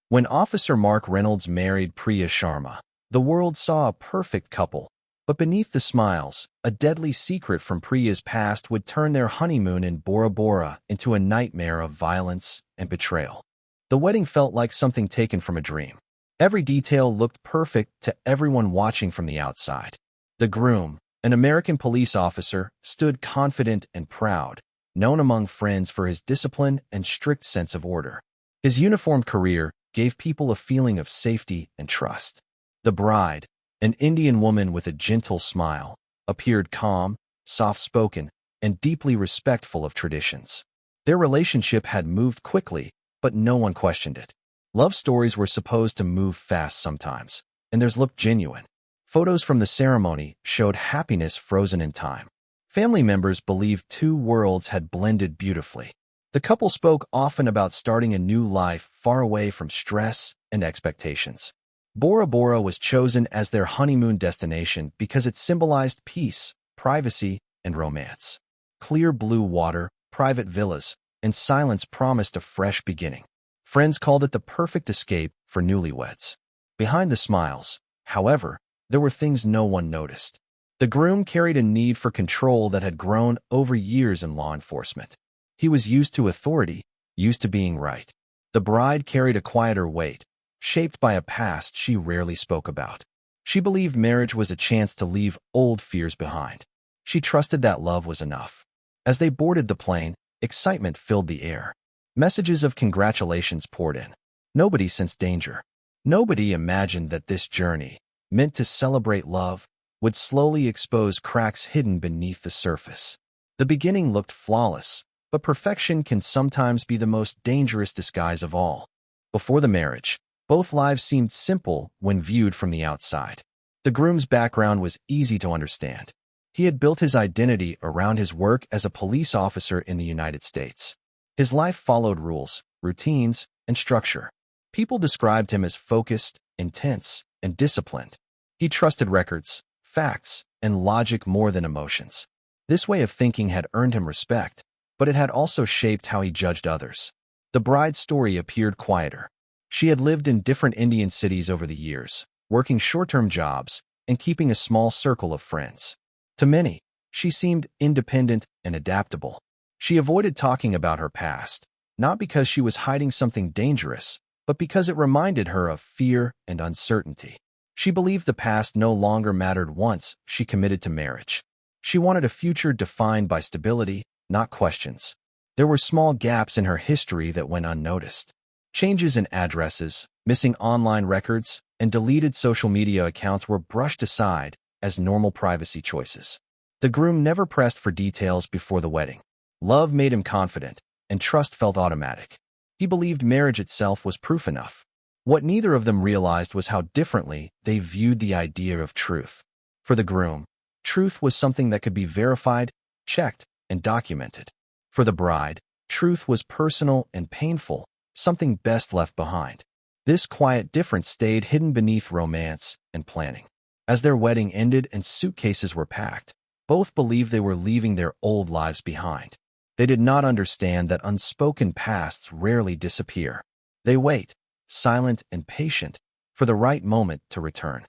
When Officer Mark Reynolds married Priya Sharma, the world saw a perfect couple. But beneath the smiles, a deadly secret from Priya's past would turn their honeymoon in Bora Bora into a nightmare of violence and betrayal. The wedding felt like something taken from a dream. Every detail looked perfect to everyone watching from the outside. The groom, an American police officer, stood confident and proud, known among friends for his discipline and strict sense of order. His uniformed career gave people a feeling of safety and trust. The bride, an Indian woman with a gentle smile, appeared calm, soft-spoken, and deeply respectful of traditions. Their relationship had moved quickly, but no one questioned it. Love stories were supposed to move fast sometimes, and theirs looked genuine. Photos from the ceremony showed happiness frozen in time. Family members believed two worlds had blended beautifully. The couple spoke often about starting a new life far away from stress and expectations. Bora Bora was chosen as their honeymoon destination because it symbolized peace, privacy, and romance. Clear blue water, private villas, and silence promised a fresh beginning. Friends called it the perfect escape for newlyweds. Behind the smiles, however, there were things no one noticed. The groom carried a need for control that had grown over years in law enforcement. He was used to authority, used to being right. The bride carried a quieter weight, shaped by a past she rarely spoke about. She believed marriage was a chance to leave old fears behind. She trusted that love was enough. As they boarded the plane, excitement filled the air. Messages of congratulations poured in. Nobody sensed danger. Nobody imagined that this journey, meant to celebrate love, would slowly expose cracks hidden beneath the surface. The beginning looked flawless, but perfection can sometimes be the most dangerous disguise of all. Before the marriage, both lives seemed simple when viewed from the outside. The groom's background was easy to understand. He had built his identity around his work as a police officer in the United States. His life followed rules, routines, and structure. People described him as focused, intense, and disciplined. He trusted records, facts, and logic more than emotions. This way of thinking had earned him respect, but it had also shaped how he judged others. The bride's story appeared quieter. She had lived in different Indian cities over the years, working short-term jobs and keeping a small circle of friends. To many, she seemed independent and adaptable. She avoided talking about her past, not because she was hiding something dangerous, but because it reminded her of fear and uncertainty. She believed the past no longer mattered once she committed to marriage. She wanted a future defined by stability, not questions. There were small gaps in her history that went unnoticed. Changes in addresses, missing online records, and deleted social media accounts were brushed aside as normal privacy choices. The groom never pressed for details before the wedding. Love made him confident, and trust felt automatic. He believed marriage itself was proof enough. What neither of them realized was how differently they viewed the idea of truth. For the groom, truth was something that could be verified, checked, and documented. For the bride, truth was personal and painful, something best left behind. This quiet difference stayed hidden beneath romance and planning. As their wedding ended and suitcases were packed, both believed they were leaving their old lives behind. They did not understand that unspoken pasts rarely disappear. They wait, silent and patient, for the right moment to return.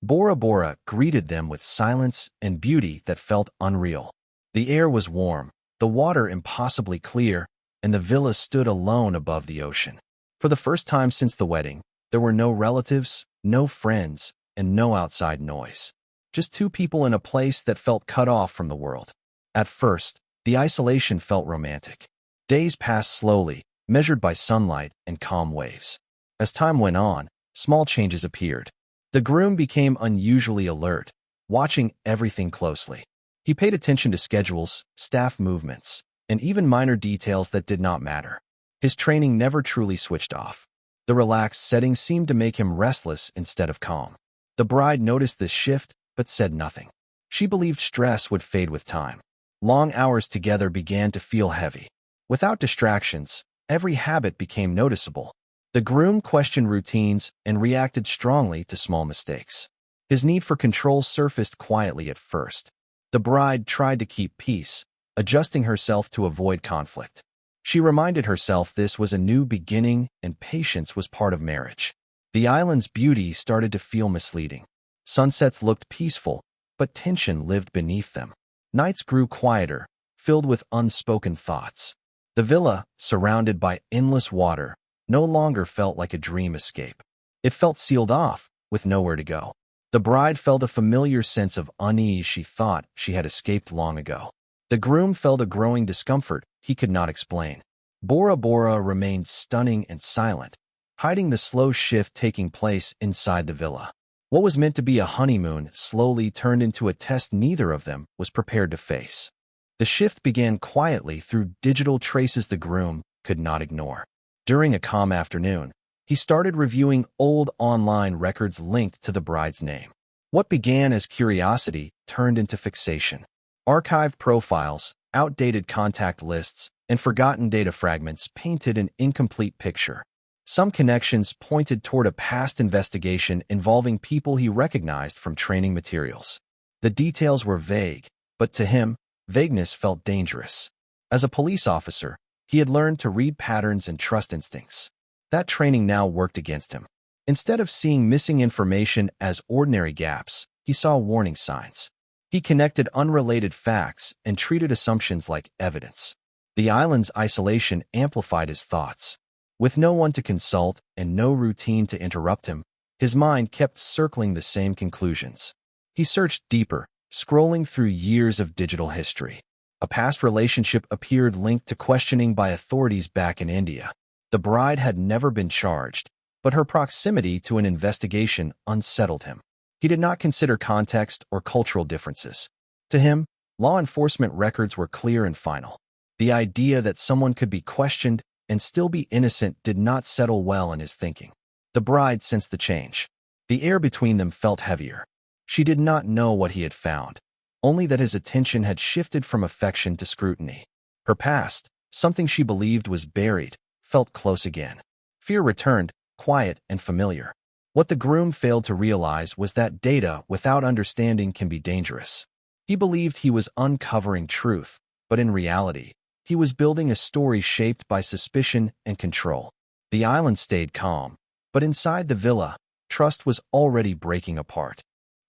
Bora Bora greeted them with silence and beauty that felt unreal. The air was warm, the water impossibly clear, and the villa stood alone above the ocean. For the first time since the wedding, there were no relatives, no friends, and no outside noise. Just two people in a place that felt cut off from the world. At first, the isolation felt romantic. Days passed slowly, measured by sunlight and calm waves. As time went on, small changes appeared. The groom became unusually alert, watching everything closely. He paid attention to schedules, staff movements, and even minor details that did not matter. His training never truly switched off. The relaxed setting seemed to make him restless instead of calm. The bride noticed this shift, but said nothing. She believed stress would fade with time. Long hours together began to feel heavy. Without distractions, every habit became noticeable. The groom questioned routines and reacted strongly to small mistakes. His need for control surfaced quietly at first. The bride tried to keep peace, adjusting herself to avoid conflict. She reminded herself this was a new beginning and patience was part of marriage. The island's beauty started to feel misleading. Sunsets looked peaceful, but tension lived beneath them. Nights grew quieter, filled with unspoken thoughts. The villa, surrounded by endless water, no longer felt like a dream escape. It felt sealed off, with nowhere to go. The bride felt a familiar sense of unease she thought she had escaped long ago. The groom felt a growing discomfort he could not explain. Bora Bora remained stunning and silent, hiding the slow shift taking place inside the villa. What was meant to be a honeymoon slowly turned into a test neither of them was prepared to face. The shift began quietly through digital traces the groom could not ignore. During a calm afternoon, he started reviewing old online records linked to the bride's name. What began as curiosity turned into fixation. Archived profiles, outdated contact lists, and forgotten data fragments painted an incomplete picture. Some connections pointed toward a past investigation involving people he recognized from training materials. The details were vague, but to him, vagueness felt dangerous. As a police officer, he had learned to read patterns and trust instincts. That training now worked against him. Instead of seeing missing information as ordinary gaps, he saw warning signs. He connected unrelated facts and treated assumptions like evidence. The island's isolation amplified his thoughts. With no one to consult and no routine to interrupt him, his mind kept circling the same conclusions. He searched deeper, scrolling through years of digital history. A past relationship appeared linked to questioning by authorities back in India. The bride had never been charged, but her proximity to an investigation unsettled him. He did not consider context or cultural differences. To him, law enforcement records were clear and final. The idea that someone could be questioned and still be innocent did not settle well in his thinking. The bride sensed the change. The air between them felt heavier. She did not know what he had found, only that his attention had shifted from affection to scrutiny. Her past, something she believed was buried, felt close again. Fear returned, quiet and familiar. What the groom failed to realize was that data without understanding can be dangerous. He believed he was uncovering truth, but in reality, he was building a story shaped by suspicion and control. The island stayed calm, but inside the villa, trust was already breaking apart.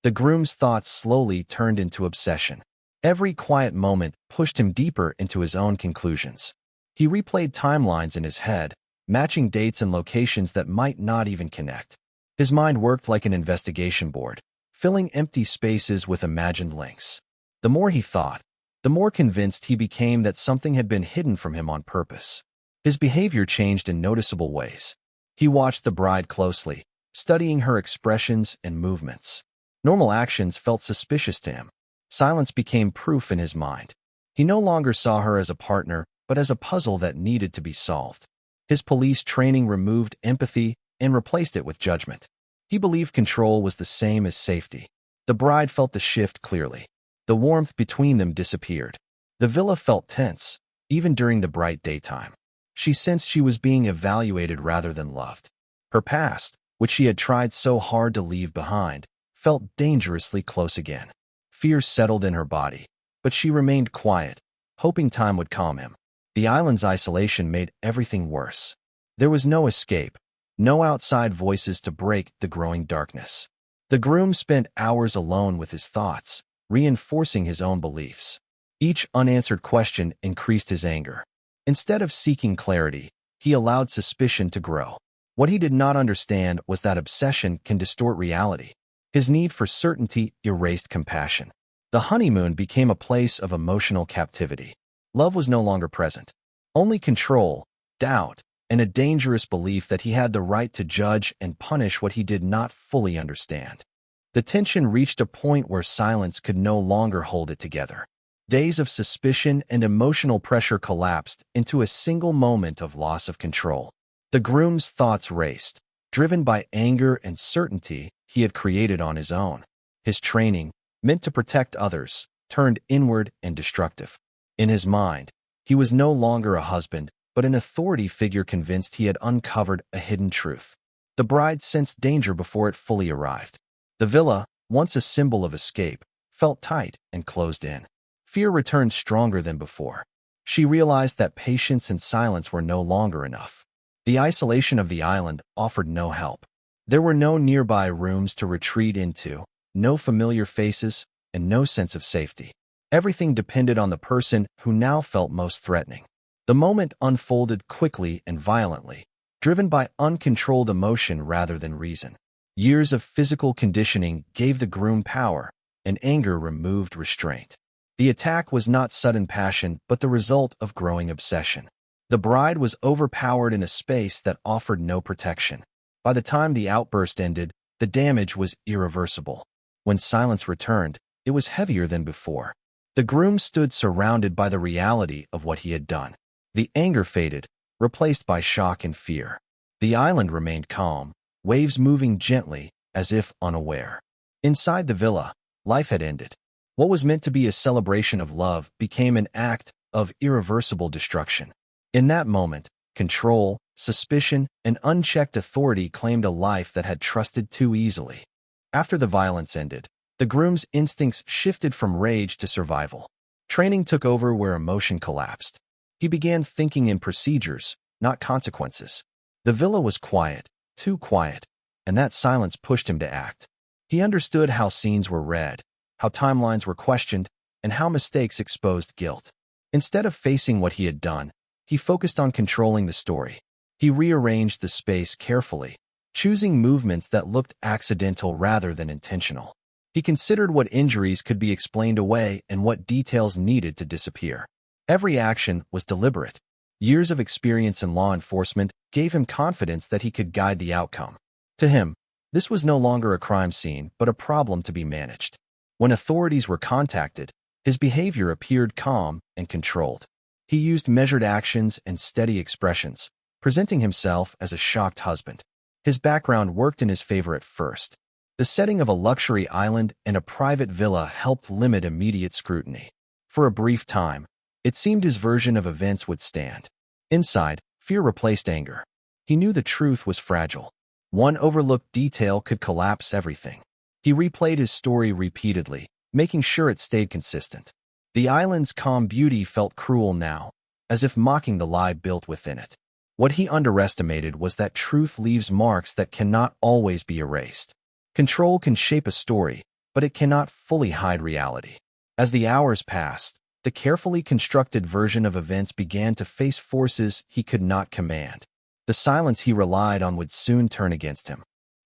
The groom's thoughts slowly turned into obsession. Every quiet moment pushed him deeper into his own conclusions. He replayed timelines in his head, matching dates and locations that might not even connect. His mind worked like an investigation board, filling empty spaces with imagined links. The more he thought, the more convinced he became that something had been hidden from him on purpose. His behavior changed in noticeable ways. He watched the bride closely, studying her expressions and movements. Normal actions felt suspicious to him. Silence became proof in his mind. He no longer saw her as a partner, but as a puzzle that needed to be solved. His police training removed empathy and replaced it with judgment. He believed control was the same as safety. The bride felt the shift clearly. The warmth between them disappeared. The villa felt tense, even during the bright daytime. She sensed she was being evaluated rather than loved. Her past, which she had tried so hard to leave behind, felt dangerously close again. Fear settled in her body, but she remained quiet, hoping time would calm him. The island's isolation made everything worse. There was no escape, no outside voices to break the growing darkness. The groom spent hours alone with his thoughts, reinforcing his own beliefs. Each unanswered question increased his anger. Instead of seeking clarity, he allowed suspicion to grow. What he did not understand was that obsession can distort reality. His need for certainty erased compassion. The honeymoon became a place of emotional captivity. Love was no longer present. Only control, doubt, and a dangerous belief that he had the right to judge and punish what he did not fully understand. The tension reached a point where silence could no longer hold it together. Days of suspicion and emotional pressure collapsed into a single moment of loss of control. The groom's thoughts raced, driven by anger and certainty he had created on his own. His training, meant to protect others, turned inward and destructive. In his mind, he was no longer a husband, but an authority figure convinced he had uncovered a hidden truth. The bride sensed danger before it fully arrived. The villa, once a symbol of escape, felt tight and closed in. Fear returned stronger than before. She realized that patience and silence were no longer enough. The isolation of the island offered no help. There were no nearby rooms to retreat into, no familiar faces, and no sense of safety. Everything depended on the person who now felt most threatening. The moment unfolded quickly and violently, driven by uncontrolled emotion rather than reason. Years of physical conditioning gave the groom power, and anger removed restraint. The attack was not sudden passion, but the result of growing obsession. The bride was overpowered in a space that offered no protection. By the time the outburst ended, the damage was irreversible. When silence returned, it was heavier than before. The groom stood surrounded by the reality of what he had done. The anger faded, replaced by shock and fear. The island remained calm, waves moving gently, as if unaware. Inside the villa, life had ended. What was meant to be a celebration of love became an act of irreversible destruction. In that moment, control, suspicion, and unchecked authority claimed a life that had trusted too easily. After the violence ended, the groom's instincts shifted from rage to survival. Training took over where emotion collapsed. He began thinking in procedures, not consequences. The villa was quiet, too quiet, and that silence pushed him to act. He understood how scenes were read, how timelines were questioned, and how mistakes exposed guilt. Instead of facing what he had done, he focused on controlling the story. He rearranged the space carefully, choosing movements that looked accidental rather than intentional. He considered what injuries could be explained away and what details needed to disappear. Every action was deliberate. Years of experience in law enforcement gave him confidence that he could guide the outcome. To him, this was no longer a crime scene, but a problem to be managed. When authorities were contacted, his behavior appeared calm and controlled. He used measured actions and steady expressions, presenting himself as a shocked husband. His background worked in his favor at first. The setting of a luxury island and a private villa helped limit immediate scrutiny. For a brief time, it seemed his version of events would stand. Inside, fear replaced anger. He knew the truth was fragile. One overlooked detail could collapse everything. He replayed his story repeatedly, making sure it stayed consistent. The island's calm beauty felt cruel now, as if mocking the lie built within it. What he underestimated was that truth leaves marks that cannot always be erased. Control can shape a story, but it cannot fully hide reality. As the hours passed, the carefully constructed version of events began to face forces he could not command. The silence he relied on would soon turn against him.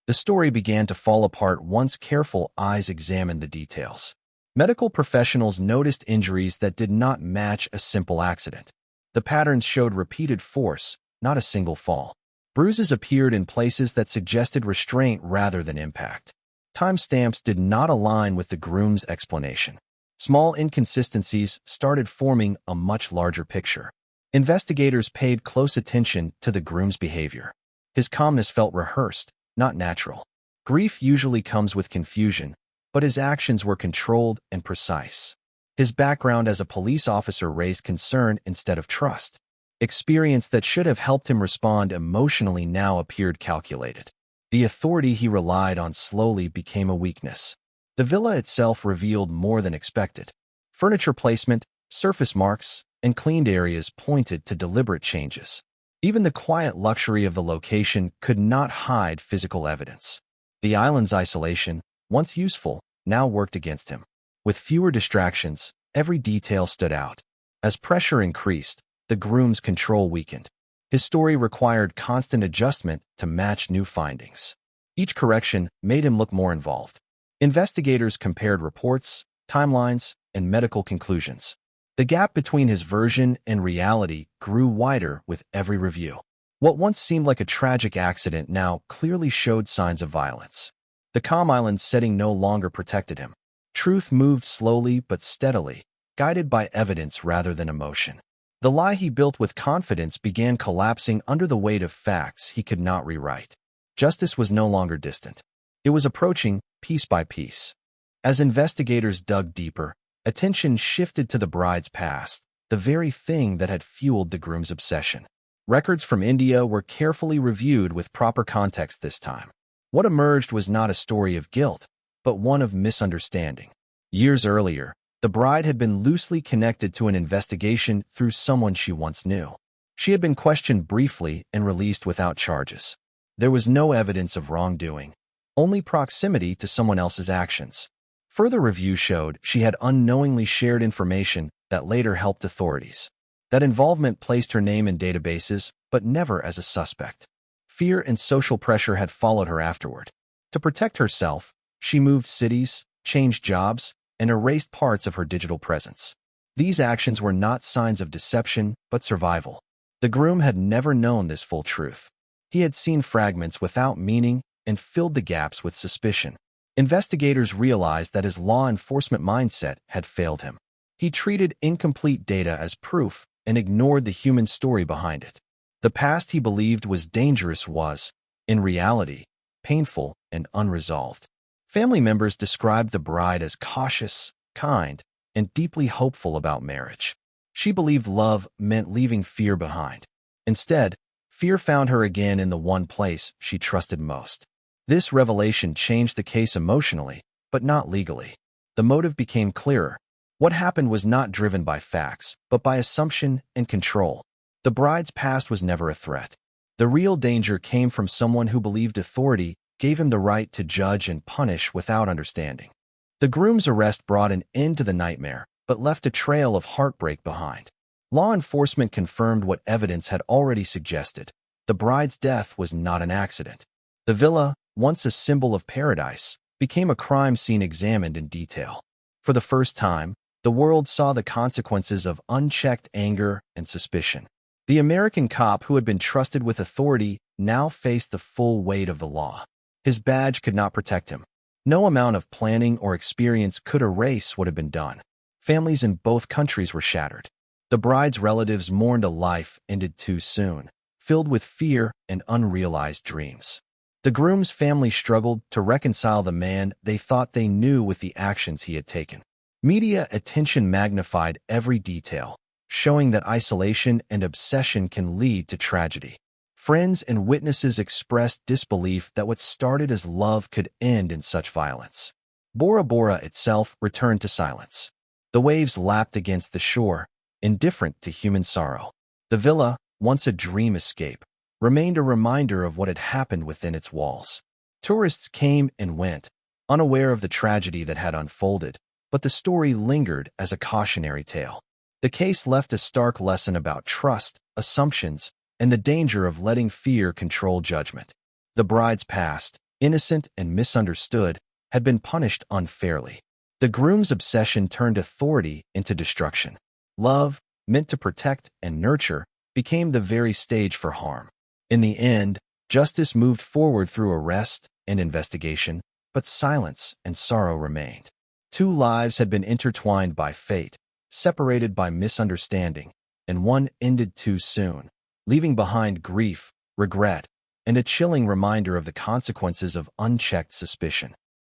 The story began to fall apart once careful eyes examined the details. Medical professionals noticed injuries that did not match a simple accident. The patterns showed repeated force, not a single fall. Bruises appeared in places that suggested restraint rather than impact. Timestamps did not align with the groom's explanation. Small inconsistencies started forming a much larger picture. Investigators paid close attention to the groom's behavior. His calmness felt rehearsed, not natural. Grief usually comes with confusion, but his actions were controlled and precise. His background as a police officer raised concern instead of trust. Experience that should have helped him respond emotionally now appeared calculated. The authority he relied on slowly became a weakness. The villa itself revealed more than expected. Furniture placement, surface marks, and cleaned areas pointed to deliberate changes. Even the quiet luxury of the location could not hide physical evidence. The island's isolation, once useful, now worked against him. With fewer distractions, every detail stood out. As pressure increased, the groom's control weakened. His story required constant adjustment to match new findings. Each correction made him look more involved. Investigators compared reports, timelines, and medical conclusions. The gap between his version and reality grew wider with every review. What once seemed like a tragic accident now clearly showed signs of violence. The calm island's setting no longer protected him. Truth moved slowly but steadily, guided by evidence rather than emotion. The lie he built with confidence began collapsing under the weight of facts he could not rewrite. Justice was no longer distant. It was approaching, piece by piece. As investigators dug deeper, attention shifted to the bride's past, the very thing that had fueled the groom's obsession. Records from India were carefully reviewed with proper context this time. What emerged was not a story of guilt, but one of misunderstanding. Years earlier, The bride had been loosely connected to an investigation through someone she once knew. She had been questioned briefly and released without charges. There was no evidence of wrongdoing, only proximity to someone else's actions. Further review showed she had unknowingly shared information that later helped authorities. That involvement placed her name in databases, but never as a suspect. Fear and social pressure had followed her afterward. To protect herself, she moved cities, changed jobs, and erased parts of her digital presence. These actions were not signs of deception, but survival. The groom had never known this full truth. He had seen fragments without meaning and filled the gaps with suspicion. Investigators realized that his law enforcement mindset had failed him. He treated incomplete data as proof and ignored the human story behind it. The past he believed was dangerous was, in reality, painful and unresolved. Family members described the bride as cautious, kind, and deeply hopeful about marriage. She believed love meant leaving fear behind. Instead, fear found her again in the one place she trusted most. This revelation changed the case emotionally, but not legally. The motive became clearer. What happened was not driven by facts, but by assumption and control. The bride's past was never a threat. The real danger came from someone who believed authority gave him the right to judge and punish without understanding. The groom's arrest brought an end to the nightmare, but left a trail of heartbreak behind. Law enforcement confirmed what evidence had already suggested. The bride's death was not an accident. The villa, once a symbol of paradise, became a crime scene examined in detail. For the first time, the world saw the consequences of unchecked anger and suspicion. The American cop who had been trusted with authority now faced the full weight of the law. His badge could not protect him. No amount of planning or experience could erase what had been done. Families in both countries were shattered. The bride's relatives mourned a life ended too soon, filled with fear and unrealized dreams. The groom's family struggled to reconcile the man they thought they knew with the actions he had taken. Media attention magnified every detail, showing that isolation and obsession can lead to tragedy. Friends and witnesses expressed disbelief that what started as love could end in such violence. Bora Bora itself returned to silence. The waves lapped against the shore, indifferent to human sorrow. The villa, once a dream escape, remained a reminder of what had happened within its walls. Tourists came and went, unaware of the tragedy that had unfolded, but the story lingered as a cautionary tale. The case left a stark lesson about trust, assumptions, and the danger of letting fear control judgment. The bride's past, innocent and misunderstood, had been punished unfairly. The groom's obsession turned authority into destruction. Love, meant to protect and nurture, became the very stage for harm. In the end, justice moved forward through arrest and investigation, but silence and sorrow remained. Two lives had been intertwined by fate, separated by misunderstanding, and one ended too soon, leaving behind grief, regret, and a chilling reminder of the consequences of unchecked suspicion.